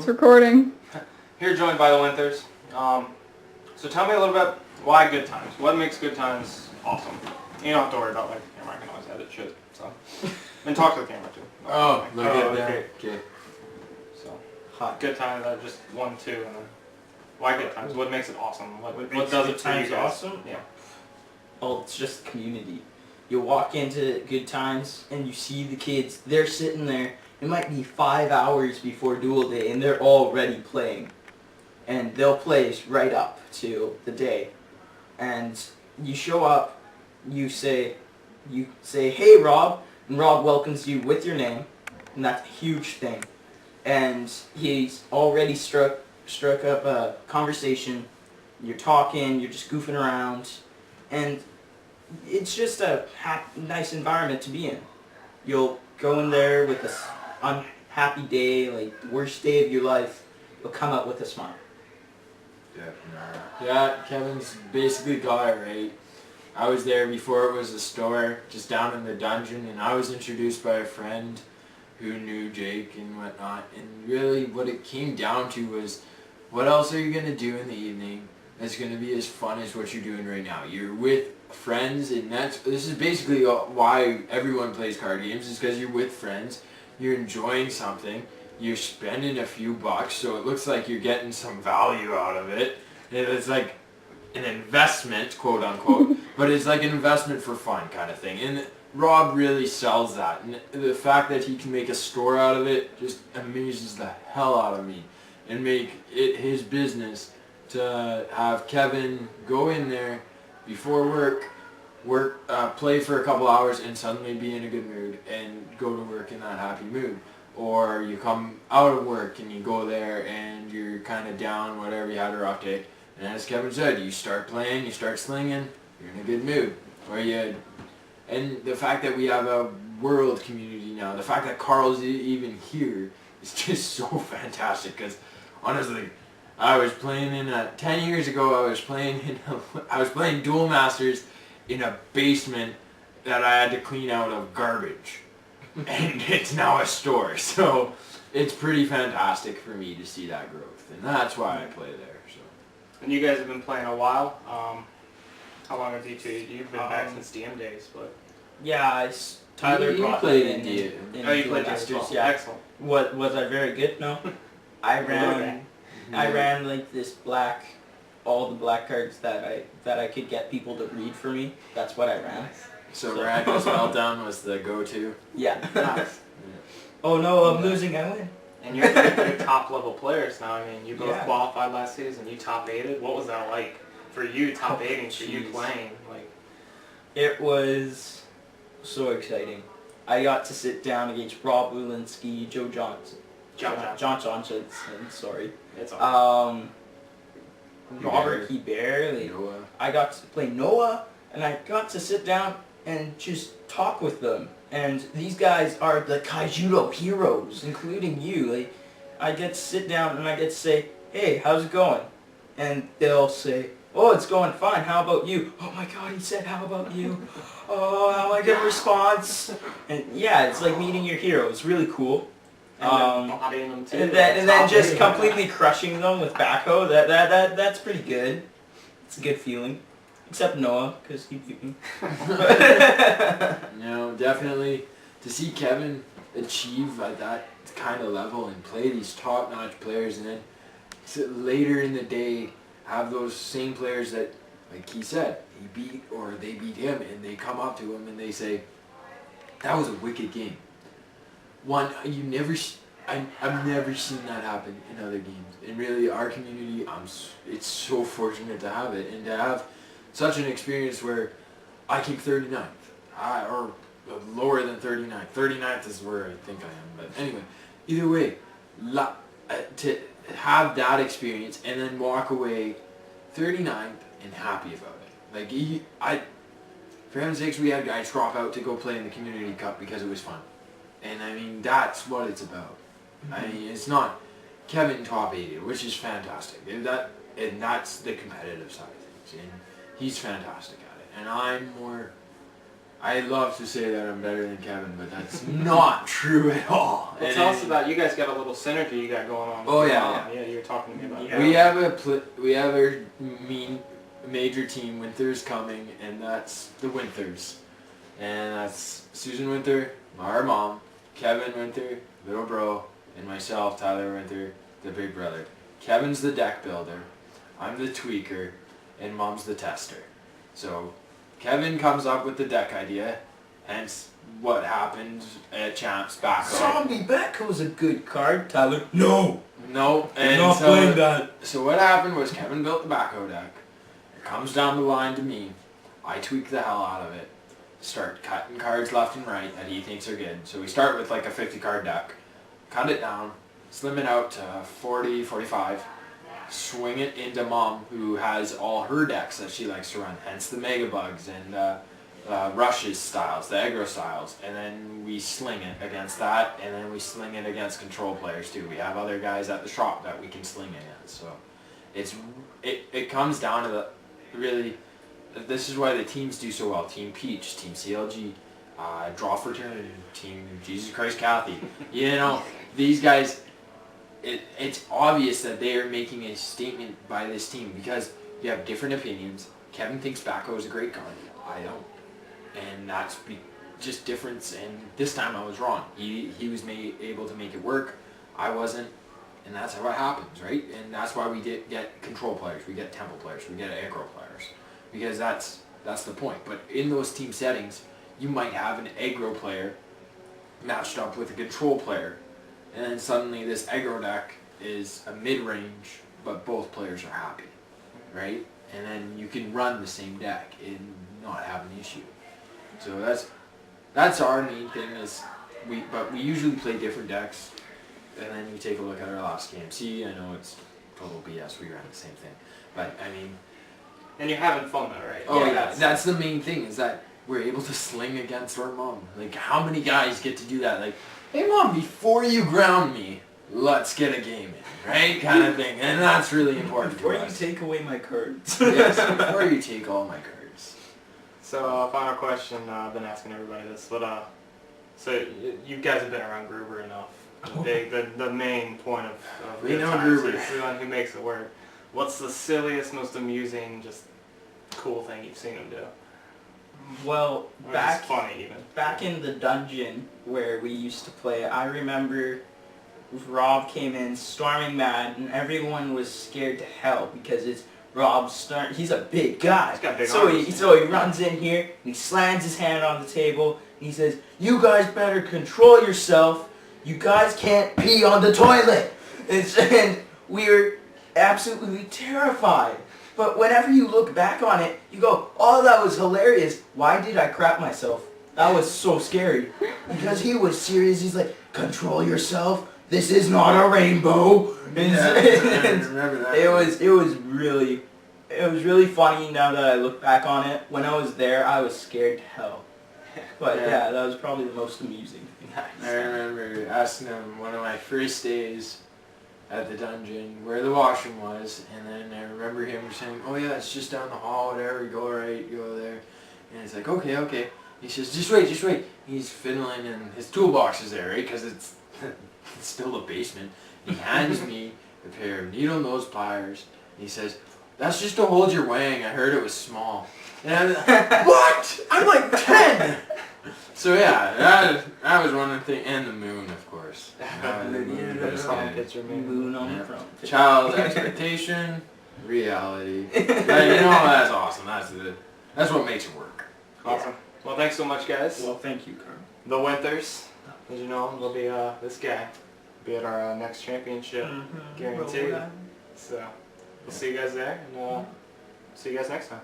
recording. Here joined by the Winthers. So tell me a little bit why good times. What makes good times awesome? You don't have to worry about like the camera. I can always edit shit. So and talk to the camera too. Look at that. Okay. So good times. Just 1, 2, and then why good times? What makes it awesome? What does it for you guys? Awesome? Yeah. Well, it's just community. You walk into good times and you see the kids. They're sitting there. It might be 5 hours before duel day, and they're already playing. And they'll play right up to the day. And you show up, you say, "Hey, Rob," and Rob welcomes you with your name, and that's a huge thing. And he's already struck up a conversation. You're talking, you're just goofing around, and it's just a nice environment to be in. You'll go in there with a unhappy day, like the worst day of your life, you'll come out with a smile. Yeah, Kevin's basically got it right. I was there before it was a store, just down in the dungeon, and I was introduced by a friend who knew Jake and whatnot, and really what it came down to was, what else are you going to do in the evening that's going to be as fun as what you're doing right now? You're with friends, and this is basically why everyone plays card games, is because you're with friends, you're enjoying something, you're spending a few bucks, so it looks like you're getting some value out of it. And it's like an investment, quote unquote, but it's like an investment for fun kind of thing. And Rob really sells that, and the fact that he can make a store out of it just amazes the hell out of me, and make it his business to have Kevin go in there before work, play for a couple hours and suddenly be in a good mood and go to work in that happy mood. Or you come out of work and you go there and you're kind of down, whatever, you had a rough day. And as Kevin said, you start playing, you start slinging, you're in a good mood. And the fact that we have a world community now, the fact that Carl's even here is just so fantastic. Because honestly, I was playing 10 years ago, I was playing Duel Masters in a basement that I had to clean out of garbage. And it's now a store, so it's pretty fantastic for me to see that growth, and that's why I play there. So. And you guys have been playing a while. How long have you two? You've been back since DM days, but Yeah, Tyler you brought played me in DM. oh, you Duel played Masters, Masters. yeah. Excellent. What was I very good? No, I ran like this all the black cards that I could get people to read for me. That's what I ran. So Ragna's Meltdown was the go-to. Yeah. Nice. Oh no, I'm losing. I win. And you're top level players now. I mean, you both qualified last season. You top 8'd. What was that like for you? Top 8'ing for you playing like. It was so exciting. I got to sit down against Rob Ulinski, Joe Johnson. John Johnson, sorry. It's all Robert Hebert. I got to play Noah, and I got to sit down and just talk with them. And these guys are the Kaijudo heroes, including you. Like, I get to sit down and I get to say, "Hey, how's it going?" And they'll say, "Oh, it's going fine. How about you?" "Oh my God," he said, "how about you?" "Oh, how I get a response." And yeah, it's like meeting your heroes. Really cool. and then bodying them too. And then just completely crushing them with backhoe. That's pretty good. It's a good feeling. Except Noah, because he beat me. No, definitely to see Kevin achieve at that kind of level and play these top-notch players, and then later in the day have those same players that, like he said, he beat or they beat him, and they come up to him and they say, "That was a wicked game." I've never seen that happen in other games. And really, our community, it's so fortunate to have it, and to have such an experience where I keep 39th, or lower than 39th. 39th is where I think I am, but anyway, either way, to have that experience and then walk away 39th and happy about it. Like, for heaven's sakes, we had guys drop out to go play in the Community Cup because it was fun. And I mean, that's what it's about. Mm-hmm. I mean, it's not Kevin top 80, which is fantastic. And that's the competitive side of things. And he's fantastic at it. And I'm more I love to say that I'm better than Kevin, but that's not true at all. Well, tell us about, you guys got a little synergy you got going on. Oh, yeah. Yeah, you were talking to me about Yeah. that. We have our major team, Winther's coming, and that's the Winthers. And that's Susan Winther, our mom, Kevin Winther, little bro, and myself, Tyler Winther, the big brother. Kevin's the deck builder, I'm the tweaker, and mom's the tester. So Kevin comes up with the deck idea, hence what happened at Champs back Zombie Becco's a good card, Tyler. No! No, I'm and not playing that. So what happened was Kevin built the backhoe deck. It comes down the line to me. I tweak the hell out of it. Start cutting cards left and right that he thinks are good. So we start with like a 50 card deck. Cut it down, slim it out to 40, 45. Swing it into mom, who has all her decks that she likes to run. Hence the Mega Bugs and Rushes styles, the aggro styles. And then we sling it against that, and then we sling it against control players too. We have other guys at the shop that we can sling against. So it comes down to really, this is why the teams do so well. Team Peach, Team CLG, Draw for Turn, Team Jesus Christ Kathy. You know, these guys, it's obvious that they are making a statement by this team because you have different opinions. Kevin thinks Baco is a great card. I don't. And that's just difference, and this time I was wrong. He was able to make it work. I wasn't, and that's how it happens, right? And that's why we get control players, we get temple players, we get aggro players, because that's the point. But in those team settings, you might have an aggro player matched up with a control player, and then suddenly this aggro deck is a mid-range, but both players are happy, right? And then you can run the same deck and not have an issue. So that's our main thing is we usually play different decks, and then you take a look at our last game. See, I know it's total BS. We ran the same thing, but I mean. And you're having fun though, right? Oh yeah, that's the main thing is that we're able to sling against our mom. Like how many guys get to do that? Like, hey mom, before you ground me, let's get a game in, right? Kind of thing, and that's really important Before to you us. take away my cards. Yes, before you take all my cards. So final question, I've been asking everybody this, but so you guys have been around Gruber enough. The main point of We good know times. Gruber. He's the one who makes it work. What's the silliest, most amusing, just cool thing you've seen him do? Well, Or just funny even. back in the dungeon where we used to play, I remember Rob came in storming mad, and everyone was scared to hell because it's Rob's start. He's a big guy. He's got big so arms. he runs in here and he slams his hand on the table and he says, "You guys better control yourself. You guys can't pee on the toilet." And we're absolutely terrified. But whenever you look back on it, you go, "Oh, that was hilarious. Why did I crap myself? That was so scary." Because he was serious. He's like, "Control yourself. This is not a rainbow." Yeah, I remember that. It was really funny now that I look back on it. When I was there, I was scared to hell. But yeah, that was probably the most amusing thing. I remember asking him one of my first days at the dungeon where the washroom was, and then I remember him saying, "Oh yeah, it's just down the hall, whatever, you go right, go there." And he's like, okay. He says, just wait. He's fiddling, and his toolbox is there, right? Because it's still a basement. He hands me a pair of needle nose pliers, and he says, "That's just to hold your wang, I heard it was small." And I'm like, what? I'm like 10! So yeah, that was one of the things, and the moon, of course. The moon was Front good. picture, man. Moon on Yeah. the front. Child's expectation, reality. Yeah, you know, that's awesome. That's what makes it work. Awesome. Well, thanks so much, guys. Well, thank you, Carl. The Winthers, as you know, will be this guy. Be at our next championship, guaranteed. So we'll see you guys there, and see you guys next time.